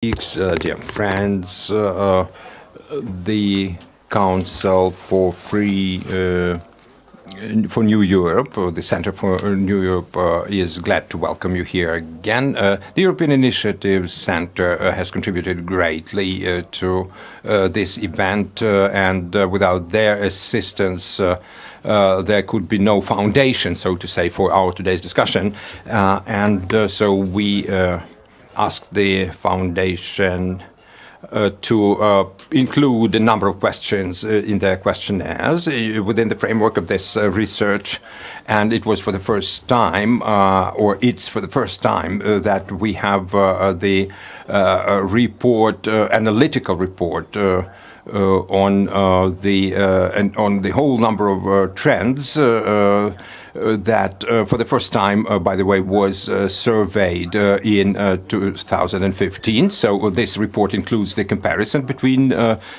Dear friends, the Council for New Europe, or the Center for New Europe, is glad to welcome you here again. The European Initiative Center has contributed greatly to this event, and without their assistance, there could be no foundation, so to say, for our today's discussion. So we asked the foundation to include a number of questions in their questionnaires within the framework of this research. And it was for the first time, or it's for the first time, that we have the report, analytical report, on the whole number of trends that, for the first time, by the way, was surveyed in 2015. So this report includes the comparison between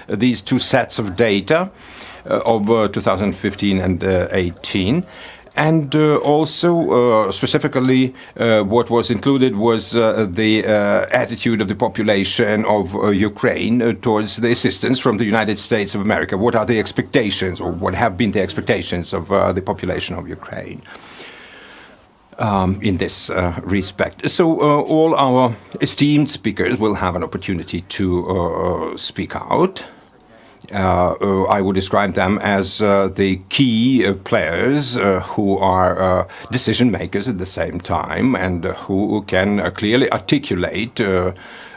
these two sets of data of 2015 and 18. And also, specifically, what was included was the attitude of the population of Ukraine towards the assistance from the United States of America. What are the expectations, or what have been the expectations of the population of Ukraine in this respect? So all our esteemed speakers will have an opportunity to speak out. I would describe them as the key players who are decision makers at the same time, and who can clearly articulate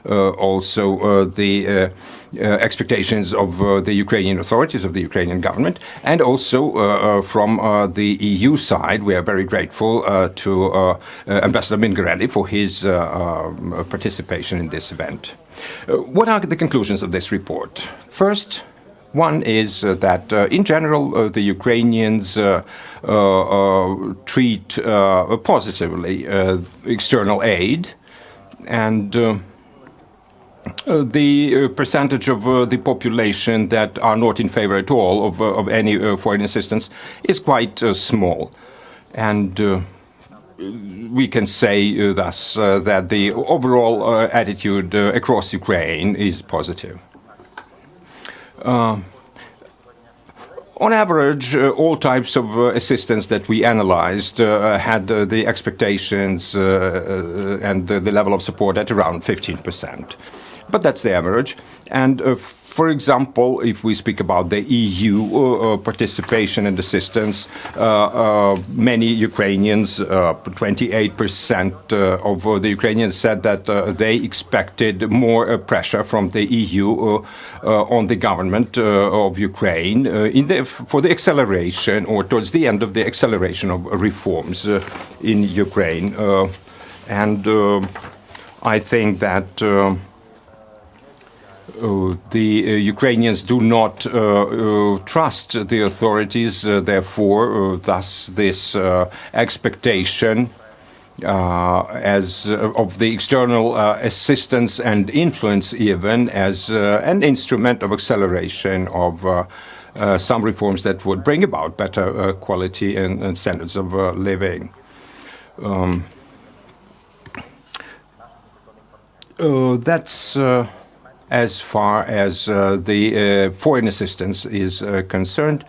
also the expectations of the Ukrainian authorities, of the Ukrainian government, and also from the EU side. We are very grateful to Ambassador Mingarelli for his participation in this event. What are the conclusions of this report? First, one is that, in general, the Ukrainians treat positively external aid, and the percentage of the population that are not in favor at all of any foreign assistance is quite small. And we can say thus that the overall attitude across Ukraine is positive. On average, all types of assistance that we analyzed had the expectations and the level of support at around 15%. But that's the average. And for example, if we speak about the EU participation and assistance, many Ukrainians, 28% of the Ukrainians said that they expected more pressure from the EU on the government of Ukraine for the acceleration, or towards the end of the acceleration of reforms in Ukraine. And I think that the Ukrainians do not trust the authorities, therefore, thus this expectation as of the external assistance and influence, even as an instrument of acceleration of some reforms that would bring about better quality and standards of living. That's as far as the foreign assistance is concerned.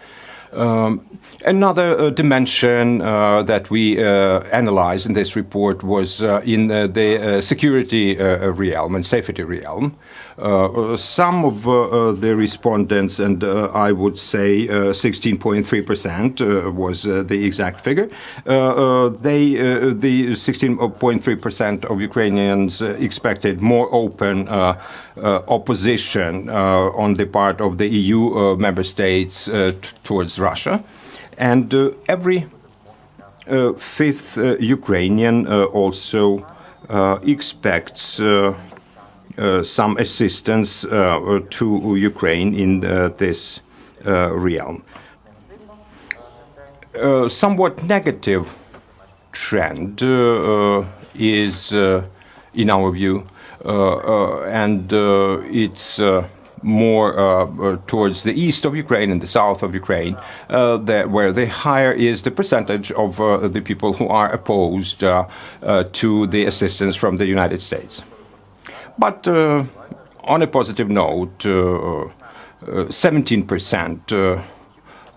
Another dimension that we analyzed in this report was in the security realm and safety realm. Some of the respondents, and I would say 16.3% was the exact figure, the 16.3% of Ukrainians expected more open opposition on the part of the EU member states towards Russia. And every fifth Ukrainian also expects some assistance to Ukraine in this realm. Somewhat negative trend is, in our view, and it's more towards the east of Ukraine and the south of Ukraine, where the higher is the percentage of the people who are opposed to the assistance from the United States. But on a positive note, 17%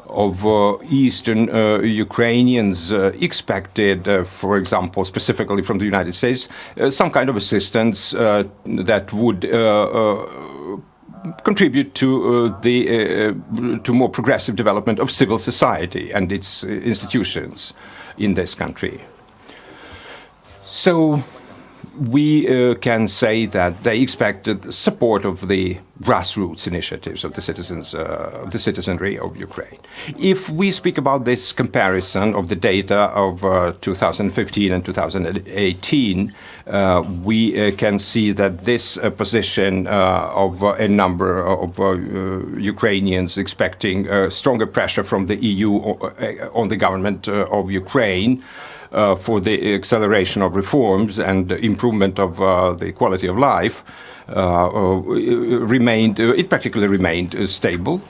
of Eastern Ukrainians expected, for example, specifically from the United States, some kind of assistance that would contribute to to more progressive development of civil society and its institutions in this country. So we can say that they expected support of the grassroots initiatives of the citizens, the citizenry of Ukraine. If we speak about this comparison of the data of 2015 and 2018, we can see that this position of a number of Ukrainians expecting stronger pressure from the EU on the government of Ukraine for the acceleration of reforms and improvement of the quality of life remained, it practically remained stable.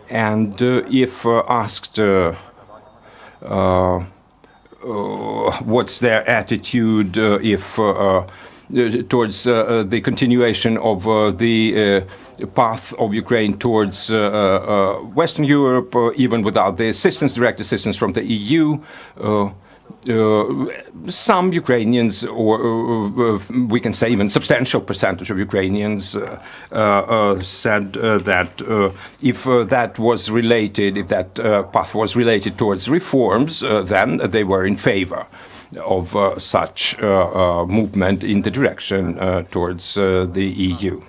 And if asked what's their attitude if towards the continuation of the path of Ukraine towards Western Europe, even without the assistance, direct assistance from the EU, some Ukrainians, or we can say even substantial percentage of Ukrainians, said that if that was related, if that path was related towards reforms, then they were in favor of such movement in the direction towards the EU.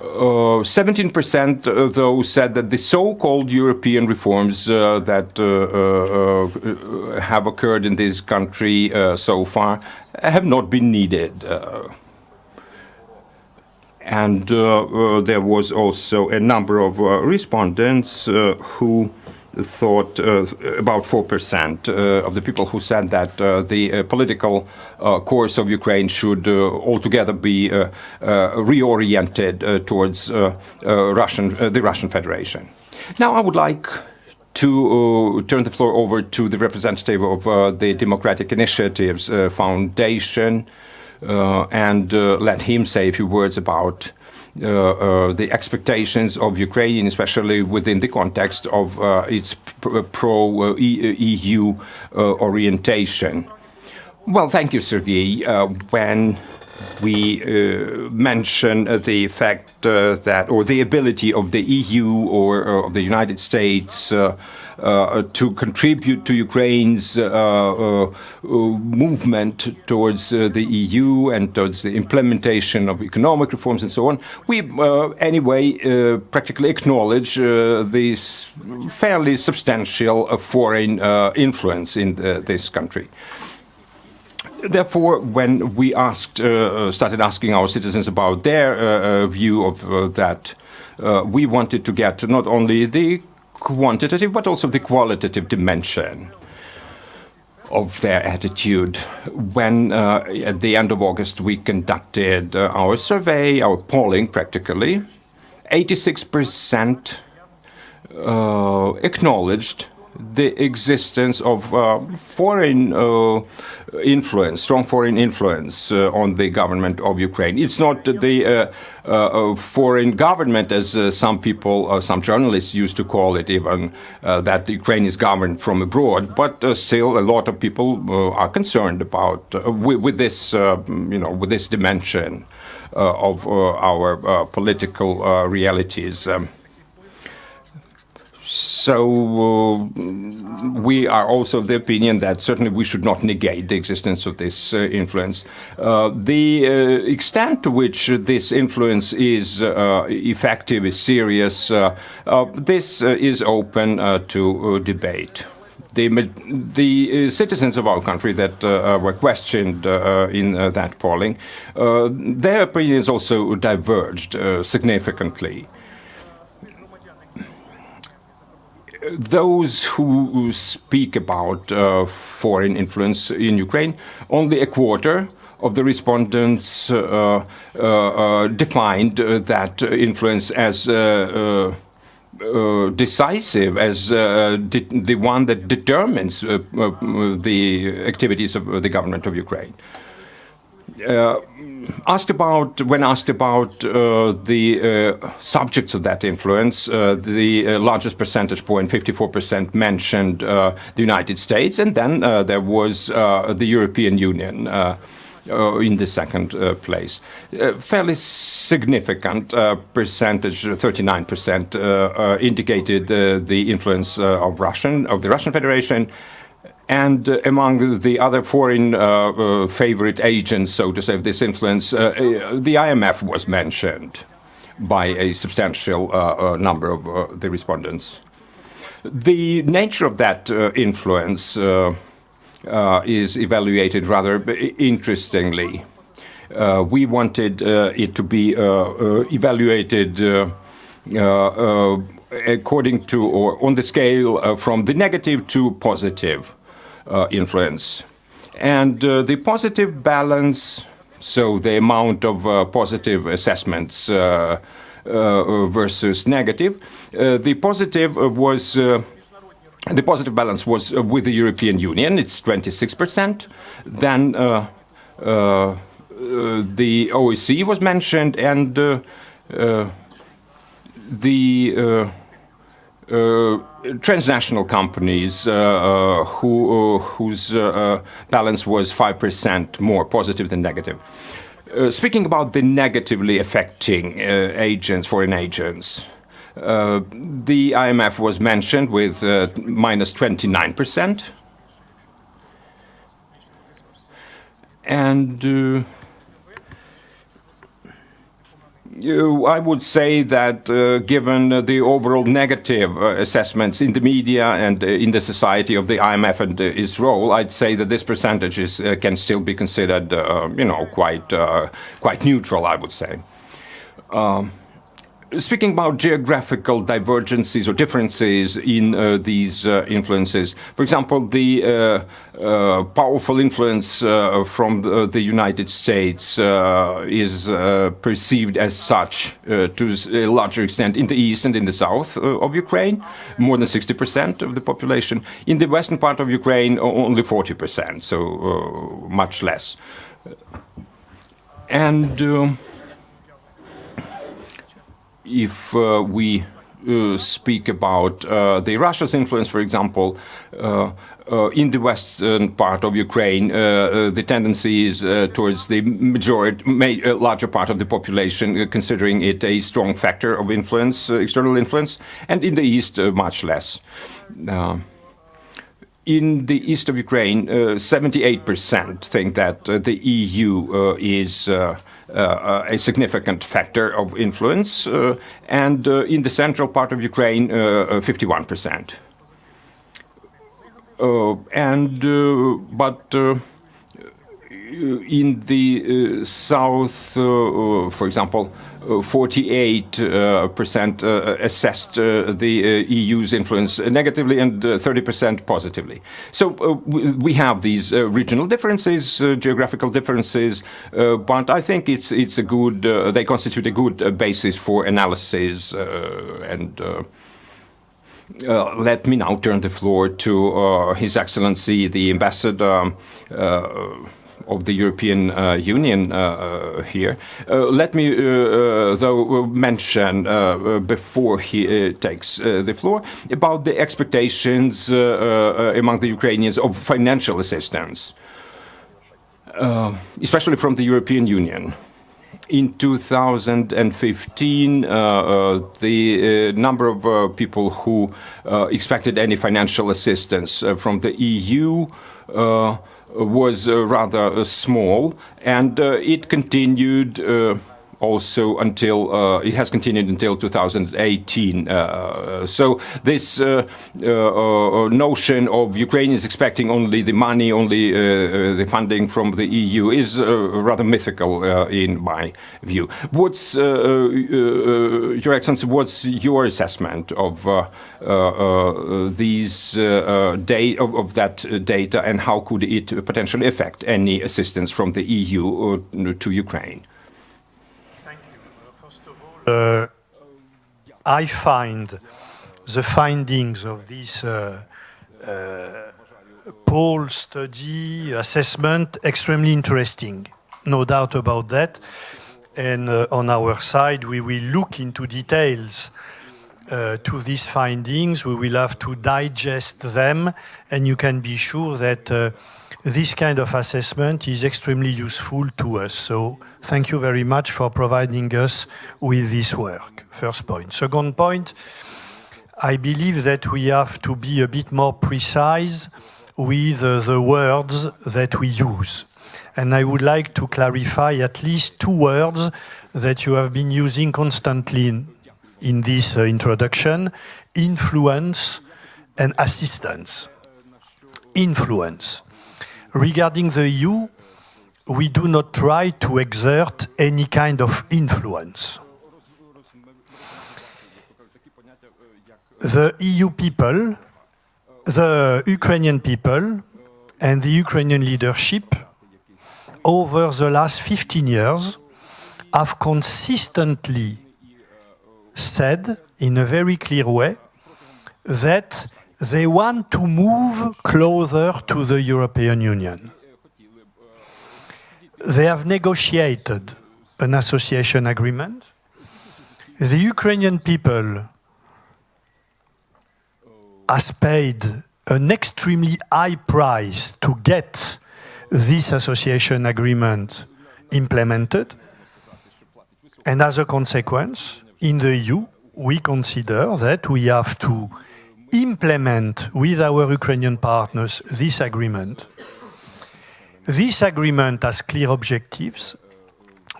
17% though said that the so-called European reforms that have occurred in this country so far have not been needed. And there was also a number of respondents who thought, about 4% of the people who said that the political course of Ukraine should altogether be reoriented towards the Russian Federation. Now I would like to turn the floor over to the representative of the Democratic Initiatives Foundation and let him say a few words about the expectations of Ukraine, especially within the context of its pro-EU orientation. Well, thank you, Sergei. When we mention the fact that, or the ability of the EU or of the United States to contribute to Ukraine's movement towards the EU and towards the implementation of economic reforms and so on, we anyway practically acknowledge this fairly substantial foreign influence in this country. Therefore, when we started asking our citizens about their view of that, we wanted to get not only the quantitative but also the qualitative dimension of their attitude. When at the end of August we conducted our survey, our polling practically, 86% acknowledged the existence of foreign influence, strong foreign influence on the government of Ukraine. It's not the foreign government, as some people, some journalists used to call it even, that Ukraine is governed from abroad, but still a lot of people are concerned about with this, with this dimension of our political realities. So we are also of the opinion that certainly we should not negate the existence of this influence. The extent to which this influence is effective, is serious, this is open to debate. The citizens of our country that were questioned in that polling, their opinions also diverged significantly. Those who speak about foreign influence in Ukraine, only a quarter of the respondents defined that influence as decisive, as the one that determines the activities of the government of Ukraine. When asked about the subjects of that influence, the largest percentage point, 54%, mentioned the United States, and then there was the European Union in the second place. Fairly significant percentage, 39%, indicated the influence of the Russian Federation. And among the other foreign favorite agents, so to say, of this influence, the IMF was mentioned by a substantial number of the respondents. The nature of that influence is evaluated rather interestingly. We wanted it to be evaluated according to, or on the scale from the negative to positive influence. And the positive balance, so the amount of positive assessments versus negative, the positive balance was with the European Union, it's 26%. Then the OSCE was mentioned, and the transnational companies whose balance was 5% more positive than negative. Speaking about the negatively affecting agents, foreign agents, the IMF was mentioned with minus 29%. And I would say that given the overall negative assessments in the media and in the society of the IMF and its role, I'd say that this percentage can still be considered, quite neutral, I would say. Speaking about geographical divergences or differences in these influences, for example, the powerful influence from the United States is perceived as such to a larger extent in the east and in the south of Ukraine, more than 60% of the population. In the western part of Ukraine, only 40%, so much less. And if we speak about the Russia's influence, for example, in the western part of Ukraine, the tendency is towards the larger part of the population, considering it a strong factor of influence, external influence, and in the east, much less. In the east of Ukraine, 78% think that the EU is a significant factor of influence, and in the central part of Ukraine, 51%. But in the south, for example, 48% assessed the EU's influence negatively and 30% positively. So we have these regional differences, geographical differences, but I think it's a good. They constitute a good basis for analysis. Let me now turn the floor to His Excellency, the Ambassador of the European Union here. Let me, though, mention before he takes the floor about the expectations among the Ukrainians of financial assistance, especially from the European Union. In 2015, the number of people who expected any financial assistance from the EU was rather small, and it continued also until it has continued until 2018. So this notion of Ukrainians expecting only the money, only the funding from the EU is rather mythical in my view. What's Your Excellency? What's your assessment of these of that data, and how could it potentially affect any assistance from the EU to Ukraine? I find the findings of this poll study assessment extremely interesting. No doubt about that. And on our side, we will look into details to these findings. We will have to digest them, and you can be sure that this kind of assessment is extremely useful to us. So thank you very much for providing us with this work. First point. Second point, I believe that we have to be a bit more precise with the words that we use. And I would like to clarify at least two words that you have been using constantly in this introduction: influence and assistance. Influence. Regarding the EU, we do not try to exert any kind of influence. The EU people, the Ukrainian people, and the Ukrainian leadership over the last 15 years have consistently said in a very clear way that they want to move closer to the European Union. They have negotiated an association agreement. The Ukrainian people has paid an extremely high price to get this association agreement implemented. And as a consequence, in the EU, we consider that we have to implement with our Ukrainian partners this agreement. This agreement has clear objectives: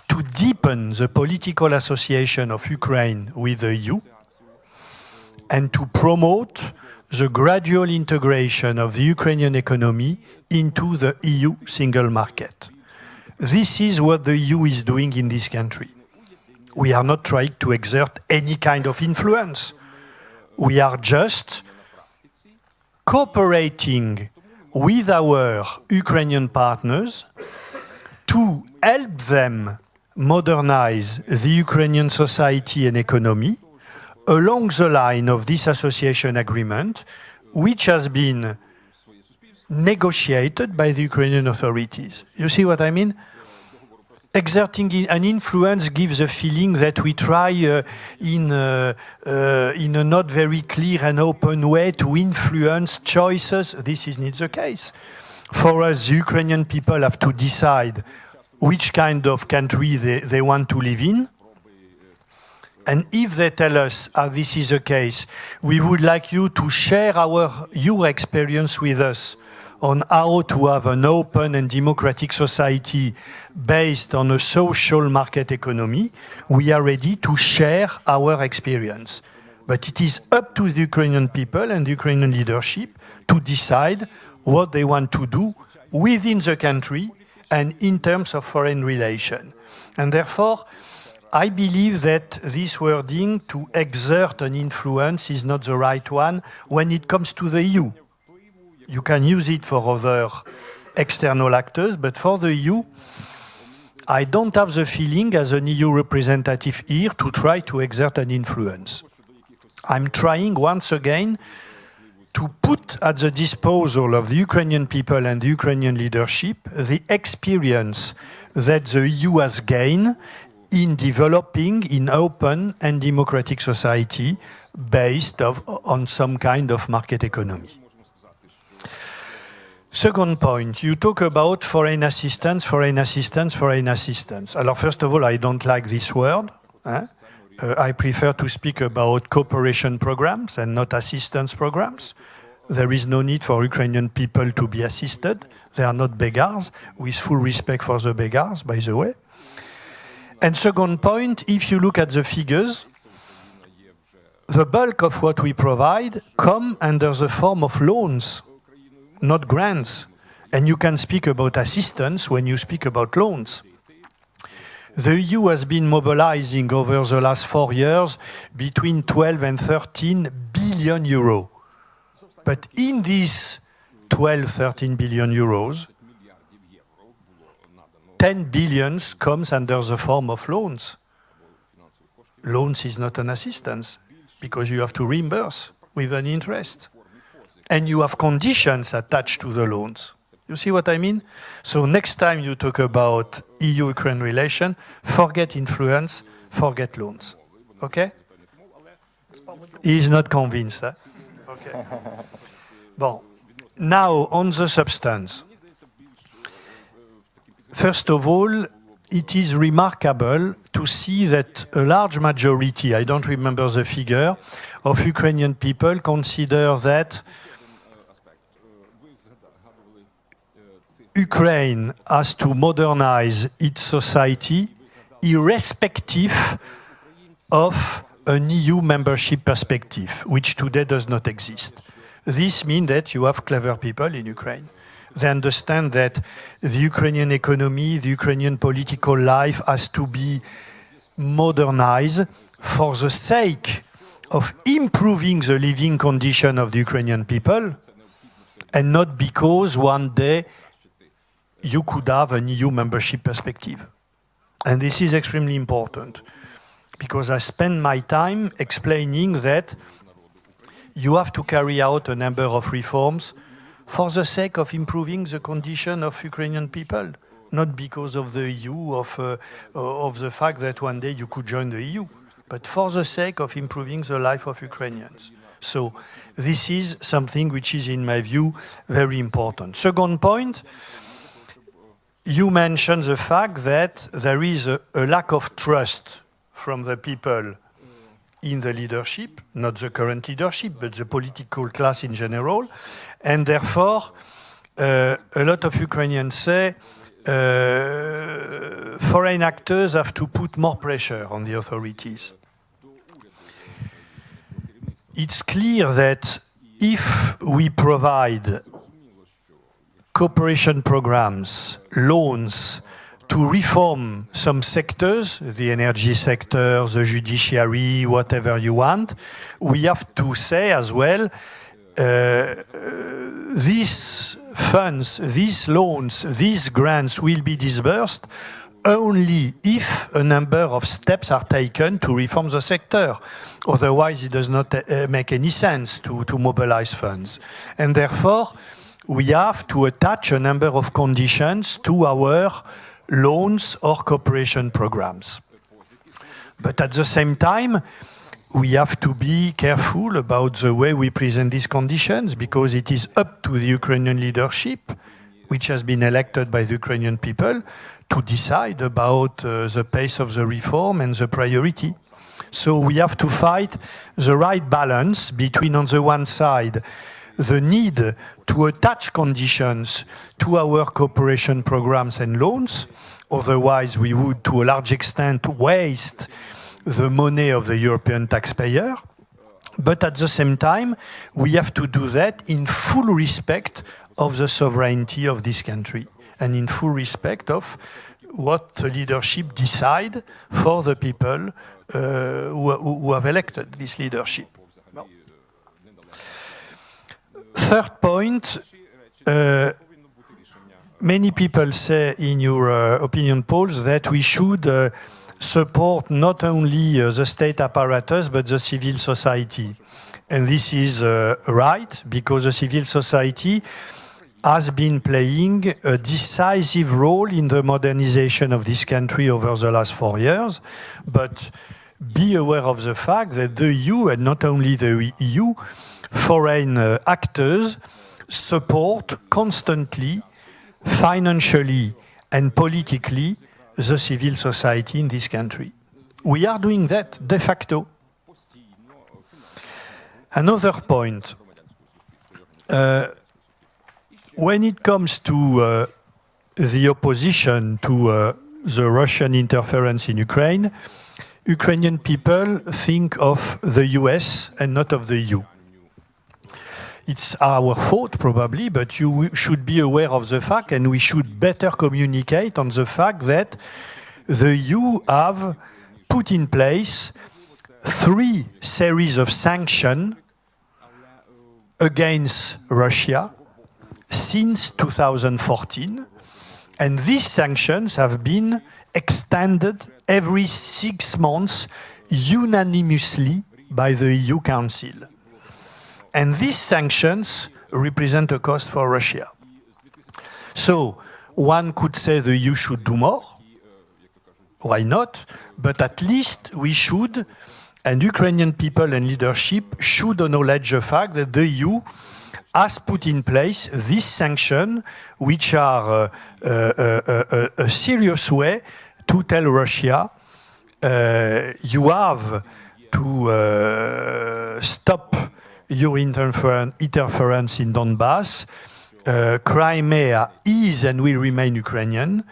to deepen the political association of Ukraine with the EU and to promote the gradual integration of the Ukrainian economy into the EU single market. This is what the EU is doing in this country. We are not trying to exert any kind of influence. We are just cooperating with our Ukrainian partners to help them modernize the Ukrainian society and economy along the line of this association agreement, which has been negotiated by the Ukrainian authorities. You see what I mean? Exerting an influence gives a feeling that we try in a not very clear and open way to influence choices. This is not the case. For us, the Ukrainian people have to decide which kind of country they want to live in. And if they tell us, this is the case, we would like you to share your experience with us on how to have an open and democratic society based on a social market economy, we are ready to share our experience. But it is up to the Ukrainian people and the Ukrainian leadership to decide what they want to do within the country and in terms of foreign relations. And therefore, I believe that this wording, to exert an influence, is not the right one when it comes to the EU. You can use it for other external actors, but for the EU, I don't have the feeling as an EU representative here to try to exert an influence. I'm trying once again to put at the disposal of the Ukrainian people and the Ukrainian leadership the experience that the EU has gained in developing an open and democratic society based on some kind of market economy. Second point, you talk about foreign assistance, foreign assistance, foreign assistance. Alors, first of all, I don't like this word. I prefer to speak about cooperation programs and not assistance programs. There is no need for Ukrainian people to be assisted. They are not beggars, with full respect for the beggars, by the way. And second point, if you look at the figures, the bulk of what we provide come under the form of loans, not grants. And you can speak about assistance when you speak about loans. The EU has been mobilizing over the last 4 years between 12 and 13 billion euros. But in these 12, 13 billion euros, 10 billions comes under the form of loans. Loans is not an assistance because you have to reimburse with an interest. And you have conditions attached to the loans. You see what I mean? So next time you talk about EU-Ukraine relation, forget influence, forget loans. Okay? He's not convinced. Huh? Okay. Bon. Now, on the substance. First of all, it is remarkable to see that a large majority, I don't remember the figure, of Ukrainian people consider that Ukraine has to modernize its society irrespective of an EU membership perspective, which today does not exist. This means that you have clever people in Ukraine. They understand that the Ukrainian economy, the Ukrainian political life has to be modernized for the sake of improving the living condition of the Ukrainian people, and not because one day you could have an EU membership perspective. And this is extremely important, because I spend my time explaining that you have to carry out a number of reforms for the sake of improving the condition of Ukrainian people, not because of the EU, of the fact that one day you could join the EU, but for the sake of improving the life of Ukrainians. So this is something which is, in my view, very important. Second point, you mentioned the fact that there is a lack of trust from the people in the leadership, not the current leadership, but the political class in general. And therefore, a lot of Ukrainians say foreign actors have to put more pressure on the authorities. It's clear that if we provide cooperation programs, loans, to reform some sectors, the energy sector, the judiciary, whatever you want, we have to say as well, these funds, these loans, these grants will be disbursed only if a number of steps are taken to reform the sector. Otherwise, it does not make any sense to mobilize funds. And therefore, we have to attach a number of conditions to our loans or cooperation programs. But at the same time, we have to be careful about the way we present these conditions, because it is up to the Ukrainian leadership, which has been elected by the Ukrainian people, to decide about the pace of the reform and the priority. So we have to fight the right balance between, on the one side, the need to attach conditions to our cooperation programs and loans. Otherwise, we would, to a large extent, waste the money of the European taxpayer. But at the same time, we have to do that in full respect of the sovereignty of this country and in full respect of what the leadership decide for the people who have elected this leadership. Third point, many people say in your opinion polls that we should support not only the state apparatus but the civil society. And this is right, because the civil society has been playing a decisive role in the modernization of this country over the last 4 years. But be aware of the fact that the EU, and not only the EU, foreign actors support constantly, financially and politically, the civil society in this country. We are doing that de facto. Another point, when it comes to the opposition to the Russian interference in Ukraine, Ukrainian people think of the US and not of the EU. It's our fault, probably, but you should be aware of the fact, and we should better communicate on the fact that the EU have put in place 3 series of sanctions against Russia since 2014, and these sanctions have been extended every 6 months unanimously by the EU Council. And these sanctions represent a cost for Russia. So one could say the EU should do more. Why not? But at least we should, and Ukrainian people and leadership should acknowledge the fact that the EU has put in place these sanctions, which are a serious way to tell Russia, you have to stop your interference in Donbass. Crimea is and will remain Ukrainian,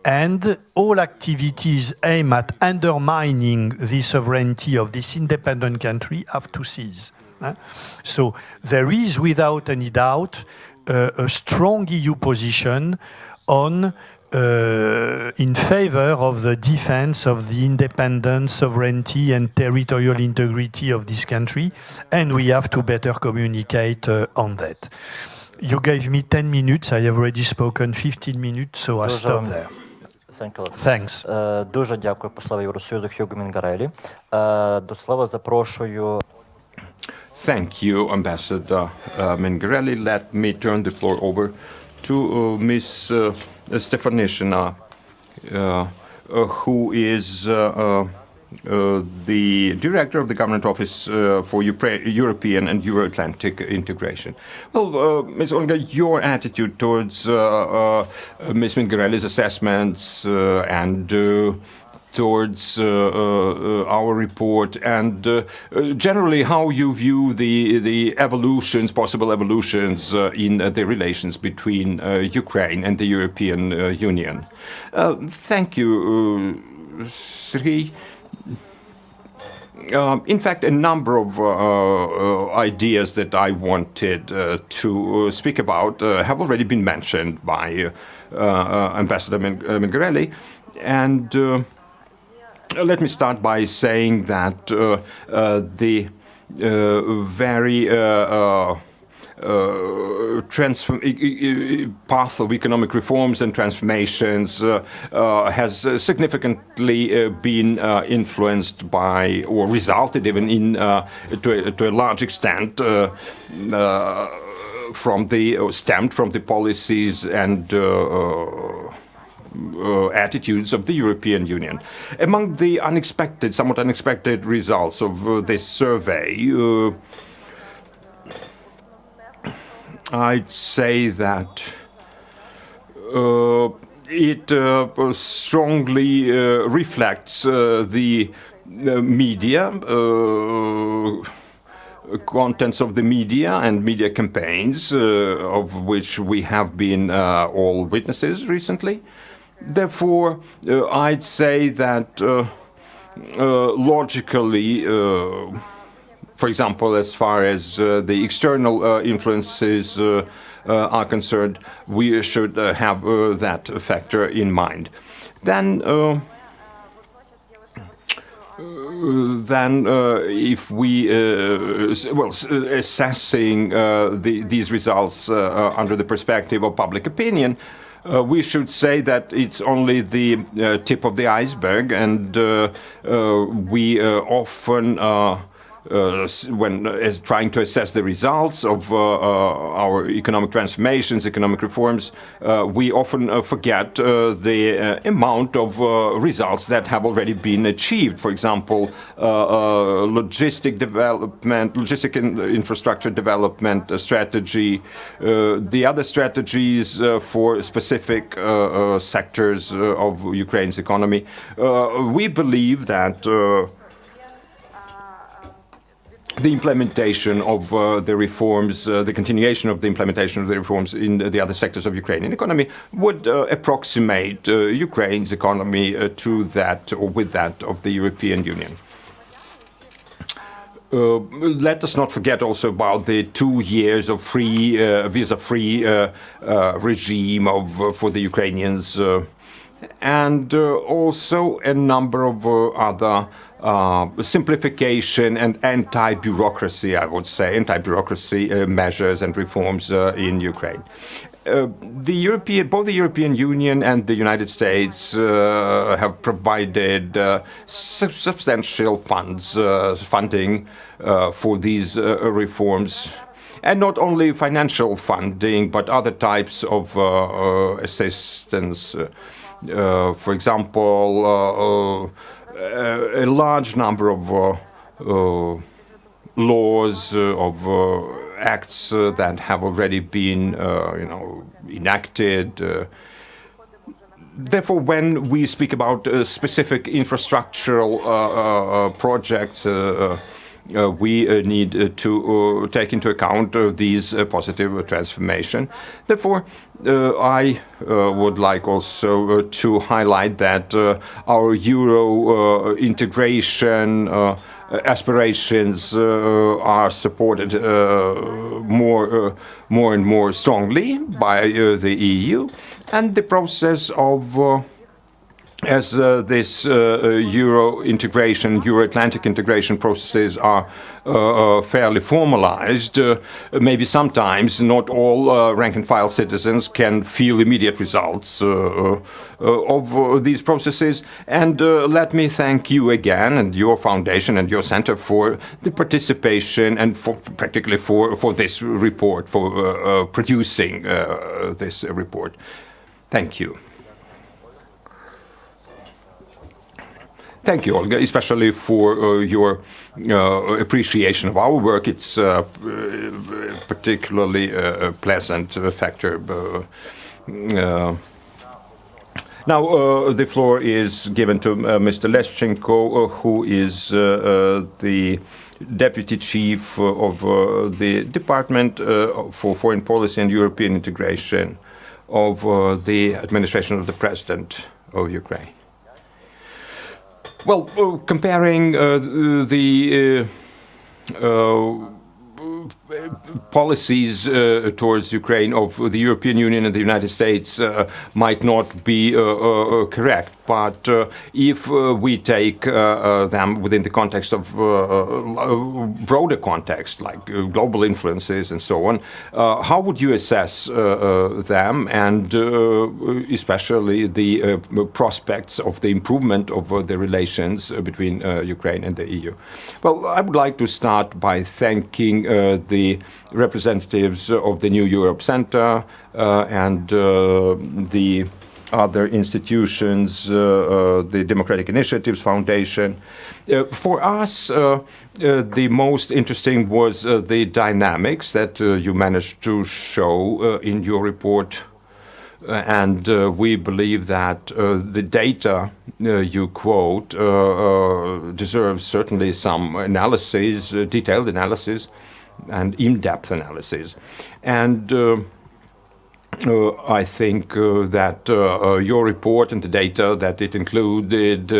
and all activities aimed at undermining the sovereignty of this independent country have to cease. So there is, without any doubt, a strong EU position on in favor of the defense of the independence, sovereignty, and territorial integrity of this country, and we have to better communicate on that. You gave me 10 minutes. I have already spoken 15 minutes, so I stop there. Thanks. Дуже дякую послові Євросоюзу Хьюго Мінгарелі. До слова запрошую. Thank you, Ambassador Mingarelli. Let me turn the floor over to Ms. Stefanishina, who is the director of the Government Office for European and Euro-Atlantic integration. Well, Ms. Olga, your attitude towards Ms. Mingarelli's assessments and towards our report, and generally how you view the evolutions, possible evolutions in the relations between Ukraine and the European Union. Thank you, Sri. In fact, a number of ideas that I wanted to speak about have already been mentioned by Ambassador Mingarelli, and let me start by saying that the very path of economic reforms and transformations has significantly been influenced by, or resulted even in, to a large extent, stemmed from the policies and attitudes of the European Union. Among the somewhat unexpected results of this survey, I'd say that it strongly reflects the media, contents of the media and media campaigns, of which we have been all witnesses recently. Therefore, I'd say that logically, for example, as far as the external influences are concerned, we should have that factor in mind. Then if we, assessing these results under the perspective of public opinion, we should say that it's only the tip of the iceberg, and we often, when trying to assess the results of our economic transformations, economic reforms, we often forget the amount of results that have already been achieved. For example, logistic infrastructure development strategy, the other strategies for specific sectors of Ukraine's economy. We believe that the implementation of the reforms, the continuation of the implementation of the reforms in the other sectors of Ukrainian economy would approximate Ukraine's economy to that, or with that, of the European Union. Let us not forget also about the 2 years of free, visa-free regime for the Ukrainians, and also a number of other simplification and anti-bureaucracy, I would say, anti-bureaucracy measures and reforms in Ukraine. Both the European Union and the United States have provided substantial funding for these reforms. and not only financial funding, but other types of assistance. For example, a large number of laws, of acts that have already been, enacted. Therefore, when we speak about specific infrastructural projects, we need to take into account these positive transformation. Therefore, I would like also to highlight that our Euro integration aspirations are supported more and more strongly by the EU, and the process of as this Euro-Atlantic integration processes are fairly formalized, maybe sometimes not all rank-and-file citizens can feel immediate results of these processes. And let me thank you again, and your foundation and your center, for the participation and particularly for this report, for producing this report. Thank you. Thank you, Olga, especially for your appreciation of our work. It's particularly a pleasant factor. Now, the floor is given to Mr. Leschenko, who is the Deputy Chief of the Department for Foreign Policy and European Integration of the administration of the President of Ukraine. Well, comparing the policies towards Ukraine of the European Union and the United States might not be correct, but if we take them within the context of broader context, like global influences and so on, how would you assess them, and especially the prospects of the improvement of the relations between Ukraine and the EU? Well, I would like to start by thanking the representatives of the New Europe Center and the other institutions, the Democratic Initiatives Foundation. For us, the most interesting was the dynamics that you managed to show in your report. And we believe that the data you quote deserves certainly some analysis, detailed analysis, and in-depth analysis. And I think that your report and the data that it included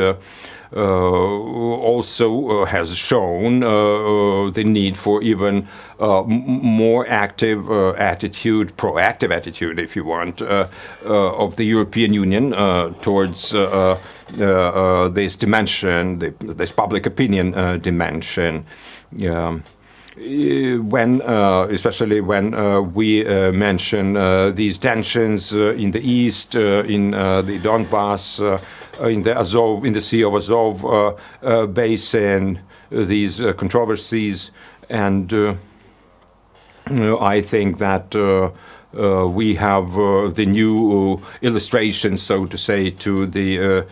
also has shown the need for even more active attitude, proactive attitude, if you want, of the European Union towards this dimension, this public opinion dimension. Especially when we mention these tensions in the east, in the Donbass, in the Sea of Azov basin, these controversies, and I think that we have the new illustration, so to say, to the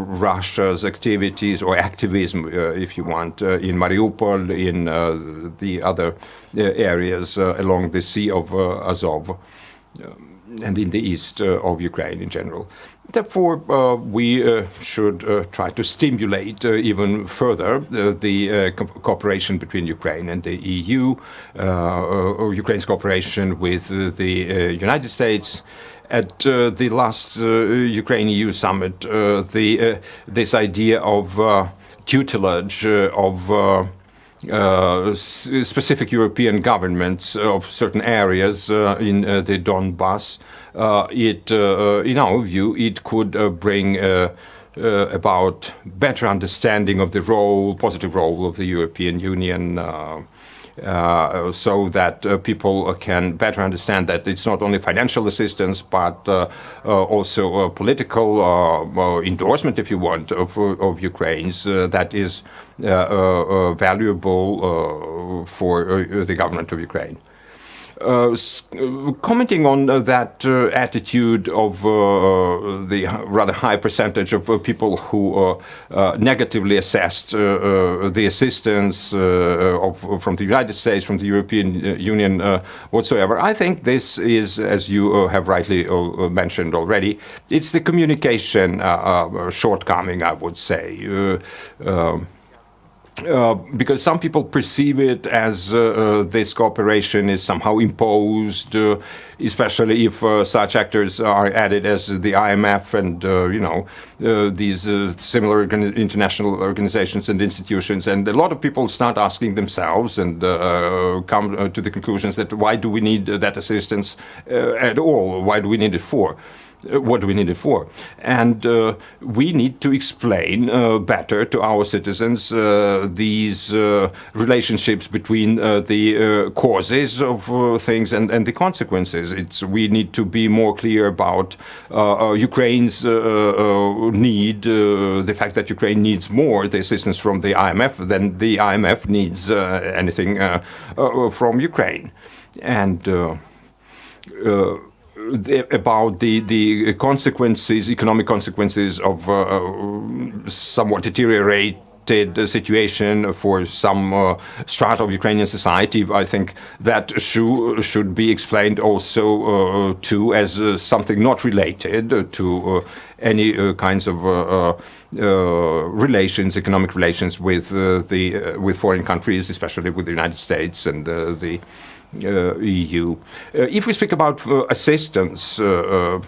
Russia's activities or activism, if you want, in Mariupol, in the other areas along the Sea of Azov, and in the east of Ukraine in general. Therefore, we should try to stimulate even further the cooperation between Ukraine and the EU, Ukraine's cooperation with the United States. At the last Ukraine-EU summit, this idea of tutelage of specific European governments of certain areas in the Donbass, in our view, it could bring about better understanding of the positive role of the European Union so that people can better understand that it's not only financial assistance, but also political endorsement, if you want, of Ukraine's that is valuable for the government of Ukraine. Commenting on that attitude of the rather high percentage of people who negatively assessed the assistance from the United States, from the European Union whatsoever, I think this is, as you have rightly mentioned already, it's the communication shortcoming, I would say. Because some people perceive it as this cooperation is somehow imposed, especially if such actors are added as the IMF and these similar international organizations and institutions. And a lot of people start asking themselves and come to the conclusions that why do we need that assistance at all? Why do we need it for? What do we need it for? And we need to explain better to our citizens these relationships between the causes of things and the consequences. We need to be more clear about Ukraine's need, the fact that Ukraine needs more the assistance from the IMF than the IMF needs anything from Ukraine. And about the consequences, economic consequences of somewhat deteriorated situation for some strata of Ukrainian society, I think that should be explained also too as something not related to any kinds of relations, economic relations with with foreign countries, especially with the United States and the EU. If we speak about assistance, as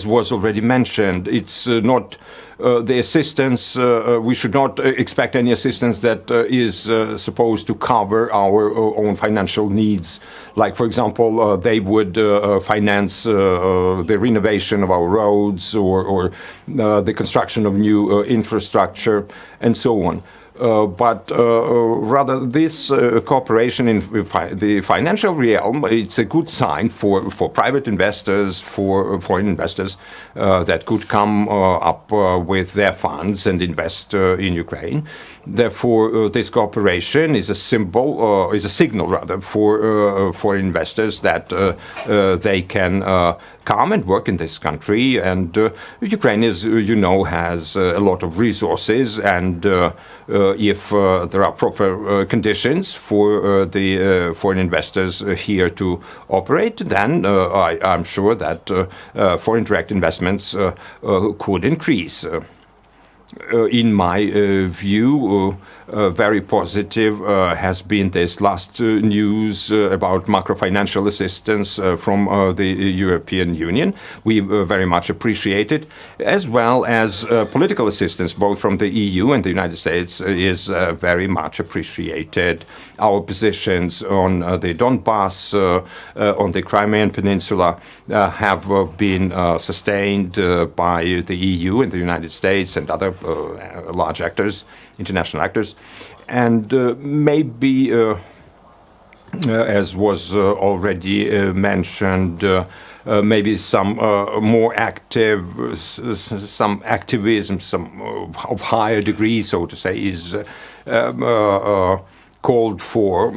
was already mentioned, it's not the assistance, we should not expect any assistance that is supposed to cover our own financial needs. Like, for example, they would finance the renovation of our roads or the construction of new infrastructure and so on. But rather this cooperation in the financial realm, it's a good sign for private investors, for foreign investors that could come up with their funds and invest in Ukraine. Therefore, this cooperation is a symbol, is a signal rather, for investors that they can come and work in this country. And Ukraine, as you know, has a lot of resources, and if there are proper conditions for the foreign investors here to operate, then I'm sure that foreign direct investments could increase. In my view, very positive has been this last news about macro-financial assistance from the European Union. We very much appreciate it, as well as political assistance, both from the EU and the United States, is very much appreciated. Our positions on the Donbass, on the Crimean Peninsula, have been sustained by the EU and the United States and other large actors, international actors, and maybe, as was already mentioned, maybe some more active, some activism, some of higher degree, so to say, is called for.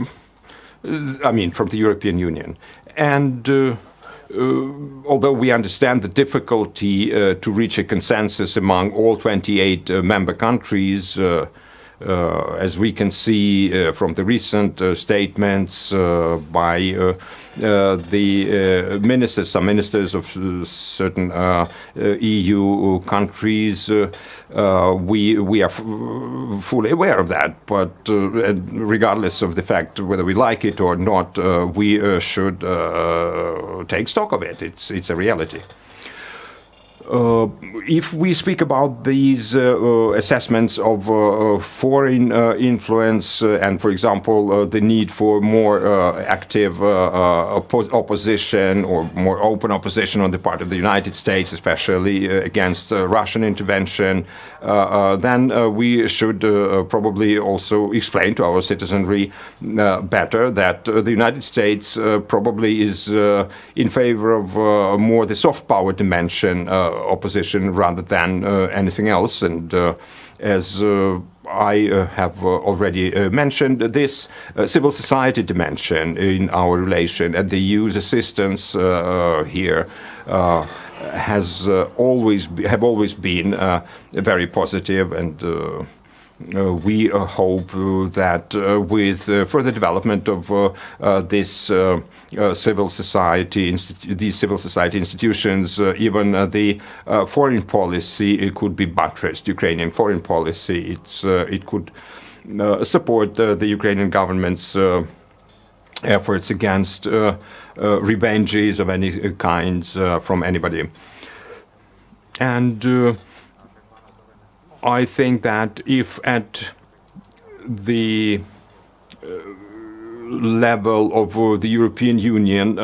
I mean, from the European Union, and. Although we understand the difficulty to reach a consensus among all 28 member countries, as we can see from the recent statements by the ministers, some ministers of certain EU countries, we are fully aware of that. But regardless of the fact whether we like it or not, we should take stock of it. It's a reality. If we speak about these assessments of foreign influence and, for example, the need for more active opposition or more open opposition on the part of the United States, especially against Russian intervention, then we should probably also explain to our citizenry better that the United States probably is in favor of more the soft power dimension opposition rather than anything else. And as I have already mentioned, this civil society dimension in our relation and the EU's assistance here have always been very positive, and we hope that with further development of these civil society institutions, even the foreign policy could be buttressed. Ukrainian foreign policy, it could support the Ukrainian government's efforts against revenges of any kinds from anybody. And I think that if at the level of the European Union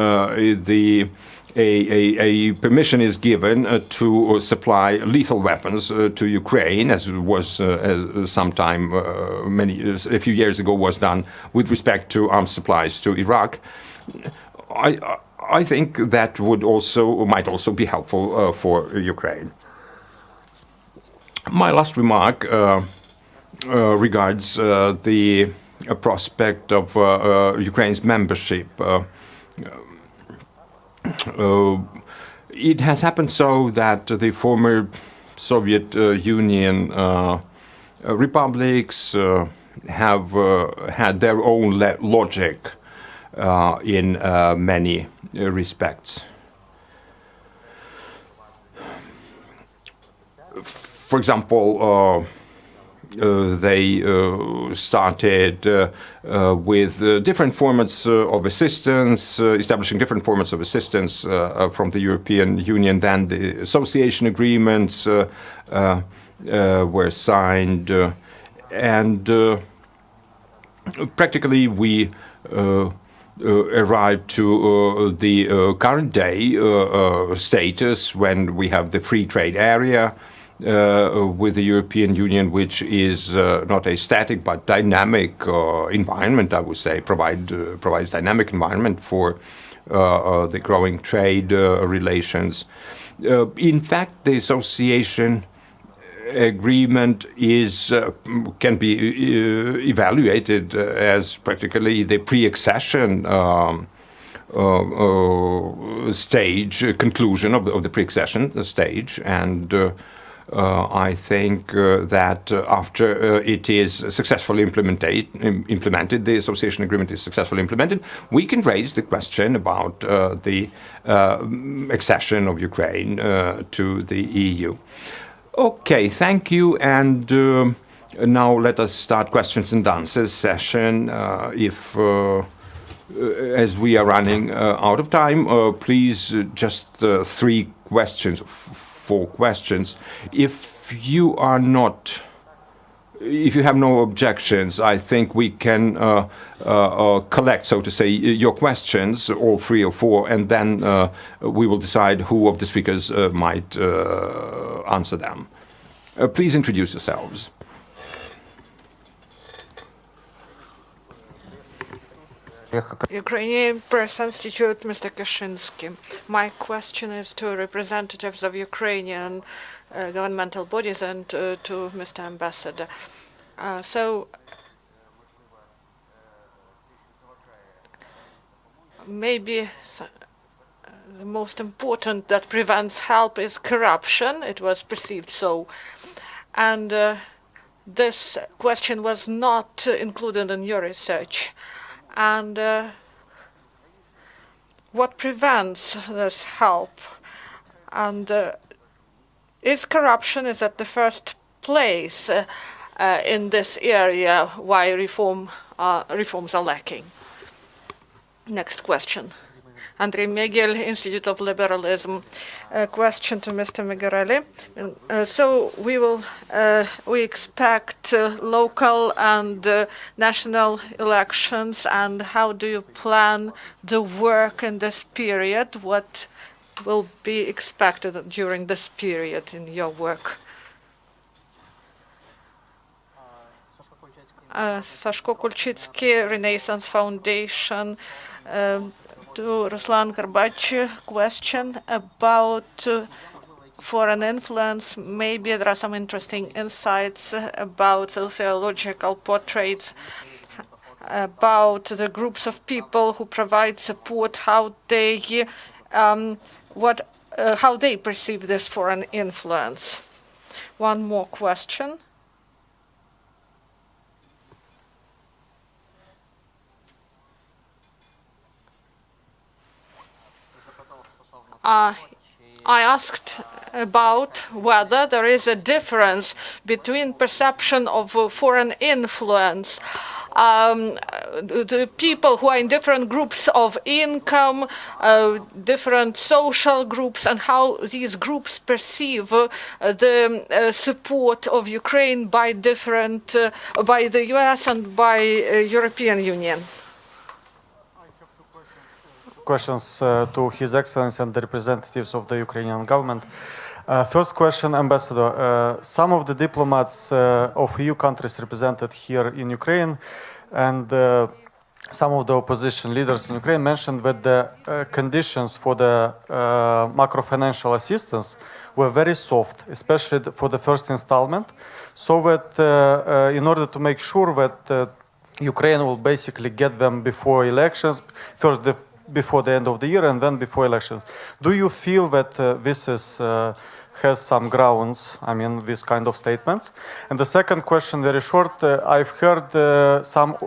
a permission is given to supply lethal weapons to Ukraine, as was sometime a few years ago was done with respect to arms supplies to Iraq, I think that might also be helpful for Ukraine. My last remark regards the prospect of Ukraine's membership. It has happened so that the former Soviet Union republics have had their own logic in many respects. For example, they started with different formats of assistance, establishing different formats of assistance from the European Union. Then the association agreements were signed, and practically we arrived to the current day status when we have the free trade area with the European Union, which is not a static but dynamic environment, I would say, provides dynamic environment for the growing trade relations. In fact, the association agreement can be evaluated as practically the pre-accession stage, conclusion of the pre-accession stage, and I think that after it is successfully implemented, the association agreement is successfully implemented, we can raise the question about the accession of Ukraine to the EU. Okay, thank you, and now let us start questions and answers session. As we are running out of time, please just 3 questions, 4 questions. If you have no objections, I think we can collect, so to say, your questions, all 3 or 4, and then we will decide who of the speakers might answer them. Please introduce yourselves. Ukrainian Press Institute, Mr. Kashinsky. My question is to representatives of Ukrainian governmental bodies and to Mr. Ambassador. So maybe the most important that prevents help is corruption. It was perceived so. And this question was not included in your research. And what prevents this help? And is corruption at the first place in this area why reforms are lacking? Next question. Andrei Megel, Institute of Liberalism. A question to Mr. Megarelli. So we expect local and national elections, and how do you plan the work in this period? What will be expected during this period in your work? Sashko Kulchitsky, Renaissance Foundation. To Ruslan Garbach, question about foreign influence. Maybe there are some interesting insights about sociological portraits about the groups of people who provide support, how they perceive this foreign influence. One more question. I asked about whether there is a difference between perception of foreign influence. The people who are in different groups of income, different social groups, and how these groups perceive the support of Ukraine by by the US and by European Union. Questions to His Excellency and the representatives of the Ukrainian government. First question, Ambassador. Some of the diplomats of EU countries represented here in Ukraine and some of the opposition leaders in Ukraine mentioned that the conditions for the macro-financial assistance were very soft, especially for the first installment, so that in order to make sure that Ukraine will basically get them before elections, before the end of the year and then before elections. Do you feel that this has some grounds, I mean, this kind of statements? And the second question, very short, I've heard some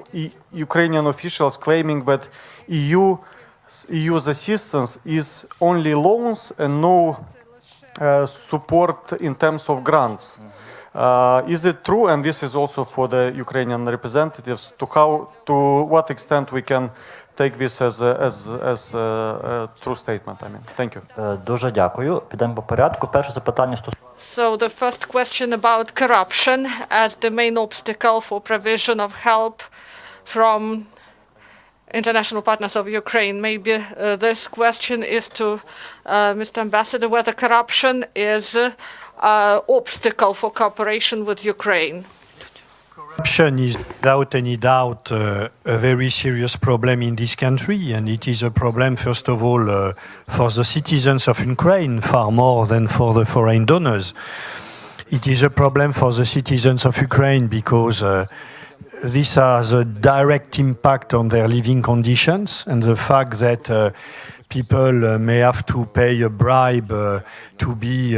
Ukrainian officials claiming that EU's assistance is only loans and no support in terms of grants. Is it true? And this is also for the Ukrainian representatives, to what extent we can take this as a true statement. I mean, thank you. Дуже дякую. Підемо по порядку. Перше запитання So the first question about corruption as the main obstacle for provision of help from international partners of Ukraine. Maybe this question is to Mr. Ambassador, whether corruption is an obstacle for cooperation with Ukraine. Corruption is, without any doubt, a very serious problem in this country, and it is a problem, first of all, for the citizens of Ukraine, far more than for the foreign donors. It is a problem for the citizens of Ukraine because this has a direct impact on their living conditions, and the fact that people may have to pay a bribe to be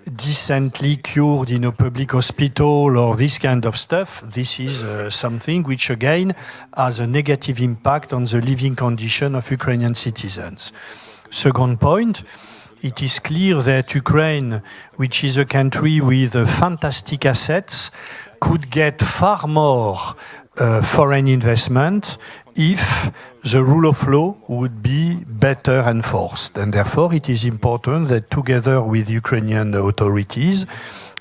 decently cured in a public hospital or this kind of stuff, this is something which again has a negative impact on the living condition of Ukrainian citizens. Second point, it is clear that Ukraine, which is a country with fantastic assets, could get far more foreign investment if the rule of law would be better enforced. And therefore, it is important that together with Ukrainian authorities,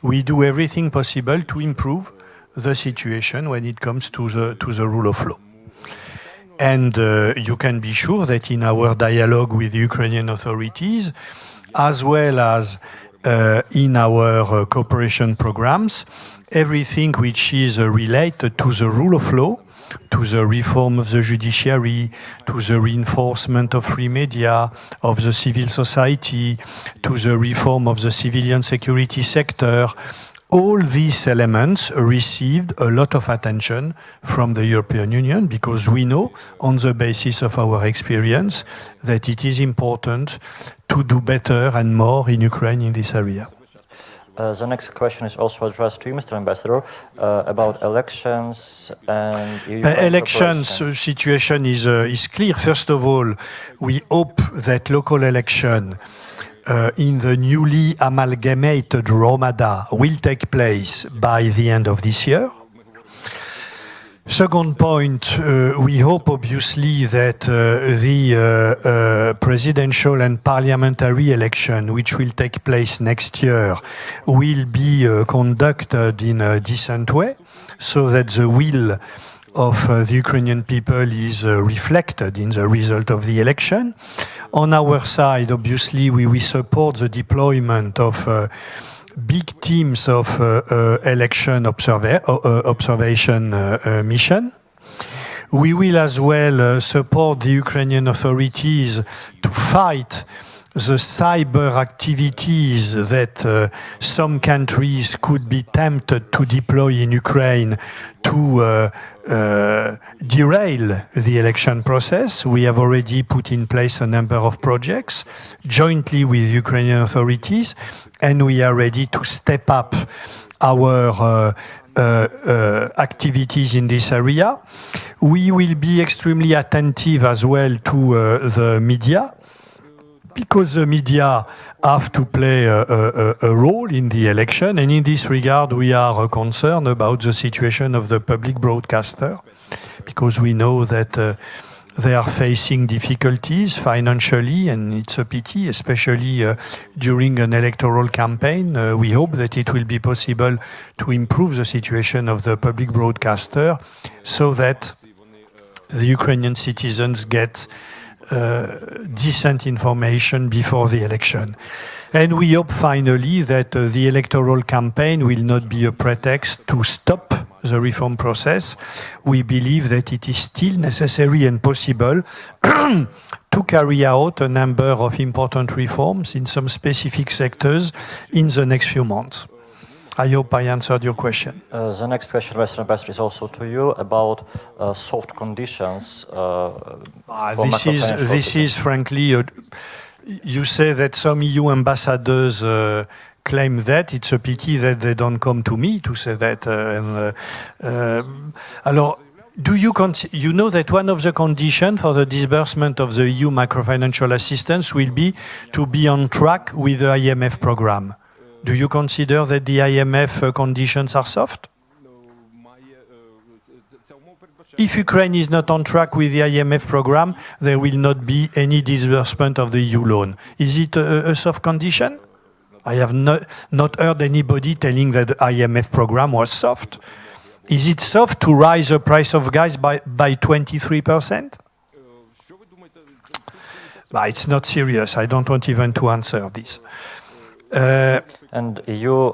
we do everything possible to improve the situation when it comes to the rule of law. And you can be sure that in our dialogue with the Ukrainian authorities, as well as in our cooperation programs, everything which is related to the rule of law, to the reform of the judiciary, to the reinforcement of free media, of the civil society, to the reform of the civilian security sector, all these elements received a lot of attention from the European Union because we know, on the basis of our experience, that it is important to do better and more in Ukraine in this area. The next question is also addressed to you, Mr. Ambassador, about elections and EU elections situation is clear. First of all, we hope that local election in the newly amalgamated Romada will take place by the end of this year. Second point, we hope obviously that the presidential and parliamentary election, which will take place next year, will be conducted in a decent way, so that the will of the Ukrainian people is reflected in the result of the election. On our side, obviously, we support the deployment of big teams of election observation mission. We will as well support the Ukrainian authorities to fight the cyber activities that some countries could be tempted to deploy in Ukraine to derail the election process. We have already put in place a number of projects jointly with Ukrainian authorities, and we are ready to step up our activities in this area. We will be extremely attentive as well to the media, because the media have to play a role in the election, and in this regard we are concerned about the situation of the public broadcaster, because we know that they are facing difficulties financially, and it's a pity, especially during an electoral campaign. We hope that it will be possible to improve the situation of the public broadcaster so that the Ukrainian citizens get decent information before the election. And we hope finally that the electoral campaign will not be a pretext to stop the reform process. We believe that it is still necessary and possible to carry out a number of important reforms in some specific sectors in the next few months. I hope I answered your question. The next question, Mr. Ambassador, is also to you about soft conditions. This is frankly, you say that some EU ambassadors claim that. It's a pity that they don't come to me to say that. Alors, you know that one of the conditions for the disbursement of the EU macrofinancial assistance will be to be on track with the IMF program. Do you consider that the IMF conditions are soft? If Ukraine is not on track with the IMF program, there will not be any disbursement of the EU loan. Is it a soft condition? I have not heard anybody telling that the IMF program was soft. Is it soft to raise the price of gas by 23%? It's not serious. I don't want even to answer this. And EU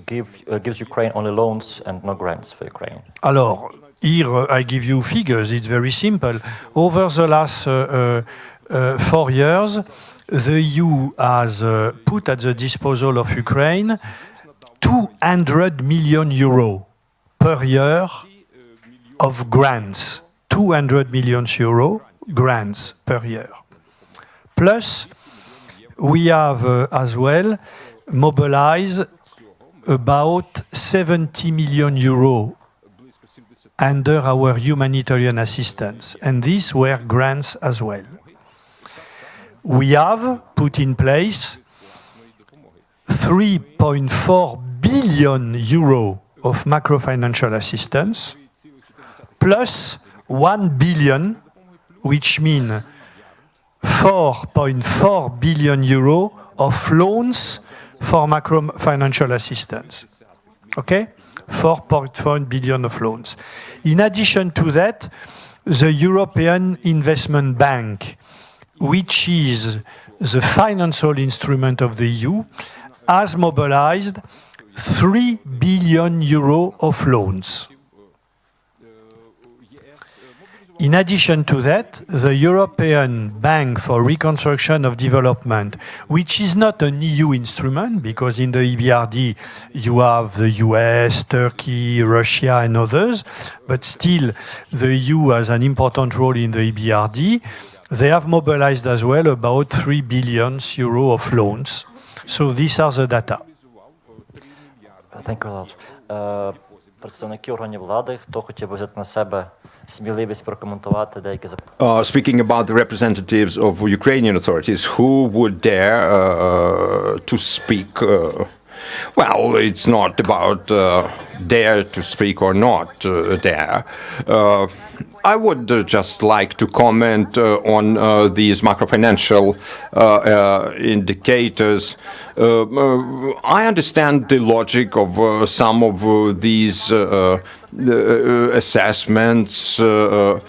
gives Ukraine only loans and no grants for Ukraine. Alors, here I give you figures. It's very simple. Over the last 4 years, the EU has put at the disposal of Ukraine 200 million euro per year of grants. 200 million euro grants per year. Plus, we have as well mobilized about 70 million euro under our humanitarian assistance, and these were grants as well. We have put in place 3.4 billion euro of macrofinancial assistance, plus 1 billion, which means 4.4 billion euro of loans for macro-financial assistance. Okay? 4.4 billion of loans. In addition to that, the European Investment Bank, which is the financial instrument of the EU, has mobilized 3 billion euro of loans. In addition to that, the European Bank for Reconstruction of Development, which is not an EU instrument, because in the EBRD you have the US, Turkey, Russia and others, but still the EU has an important role in the EBRD, they have mobilized as well about 3 billion euro of loans. So these are the data. Thank you a lot. Представники органів влади, хто хотів би взяти на себе сміливість прокоментувати деякі запитання? Speaking about the representatives of Ukrainian authorities, who would dare to speak Well, it's not about dare to speak or not dare. I would just like to comment on these macrofinancial indicators. I understand the logic of some of these assessments. The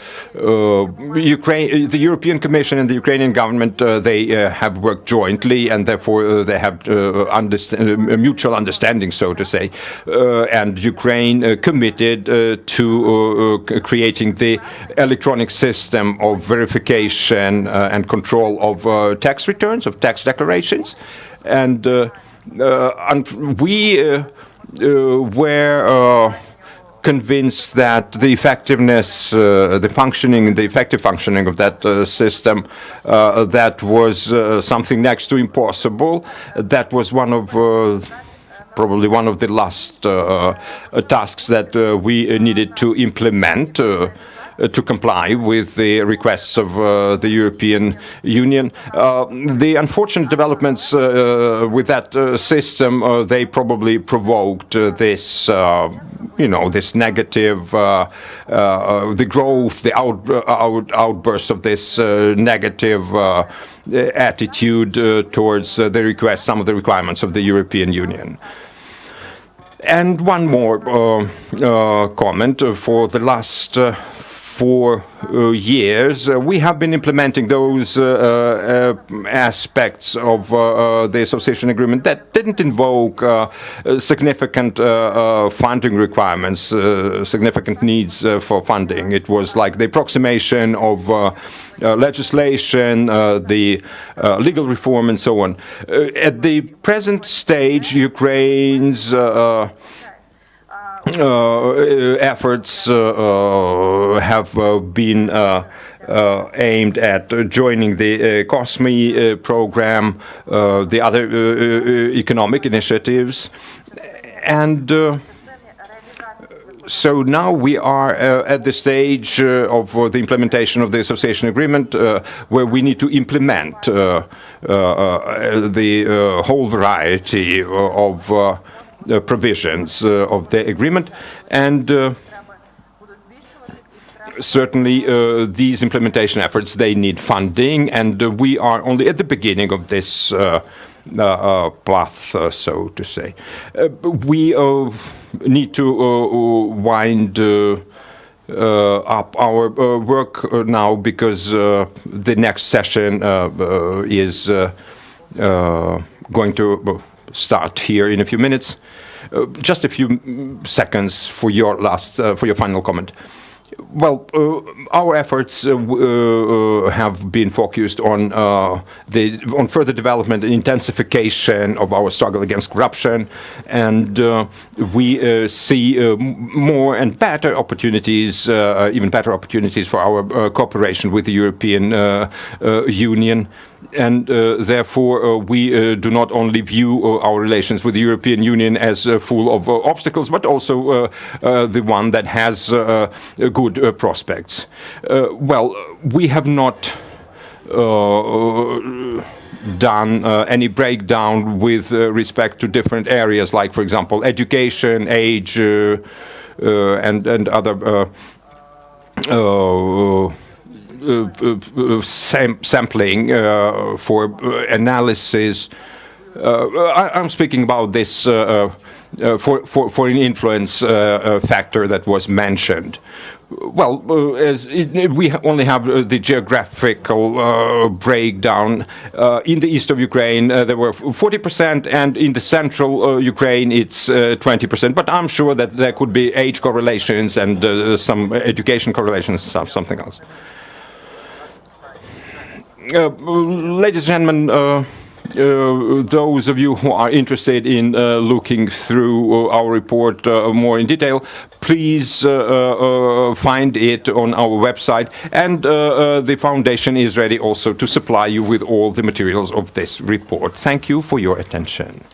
European Commission and the Ukrainian government, they have worked jointly, and therefore they have a mutual understanding, so to say. And Ukraine committed to creating the electronic system of verification and control of tax returns, of tax declarations. And we were convinced that the effectiveness, the effective functioning of that system, that was something next to impossible. That was one of probably one of the last tasks that we needed to implement to comply with the requests of the European Union. The unfortunate developments with that system, they probably provoked this, this negative, the growth, the outburst of this negative attitude towards the request, some of the requirements of the European Union. And one more comment. For the last 4 years, we have been implementing those aspects of the association agreement that didn't invoke significant funding requirements, significant needs for funding. It was like the approximation of legislation, the legal reform, and so on. At the present stage, Ukraine's efforts have been aimed at joining the COSME program, the other economic initiatives, and so now we are at the stage of the implementation of the association agreement, where we need to implement the whole variety of provisions of the agreement, and certainly these implementation efforts, they need funding, and we are only at the beginning of this path, so to say. We need to wind up our work now, because the next session is going to start here in a few minutes. Just a few seconds for your final comment. Well, our efforts have been focused on further development and intensification of our struggle against corruption, and we see more and better opportunities, even better opportunities for our cooperation with the European Union. And therefore, we do not only view our relations with the European Union as full of obstacles, but also the one that has good prospects. Well, we have not done any breakdown with respect to different areas, like, for example, education, age, and other sampling for analysis. I'm speaking about this for an influence factor that was mentioned. Well, we only have the geographical breakdown. In the east of Ukraine, there were 40%, and in the central Ukraine, it's 20%. But I'm sure that there could be age correlations and some education correlations, something else. Ladies and gentlemen, those of you who are interested in looking through our report more in detail, please find it on our website, and the foundation is ready also to supply you with all the materials of this report. Thank you for your attention.